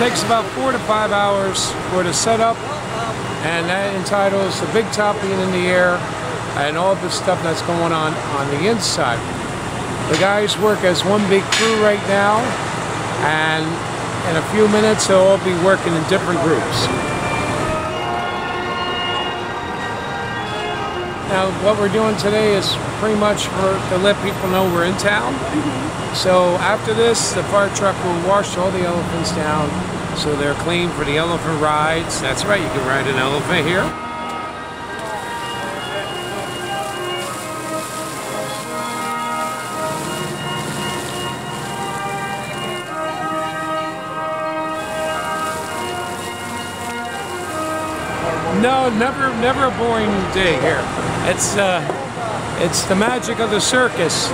takes about 4 to 5 hours for the setup, and that entitles the big top being in the air and all the stuff that's going on the inside. The guys work as one big crew right now, and in a few minutes they'll all be working in different groups. Now what we're doing today is pretty much to let people know we're in town. So after this, the fire truck will wash all the elephants down so they're clean for the elephant rides. That's right, you can ride an elephant here. No, never a boring day here. It's the magic of the circus.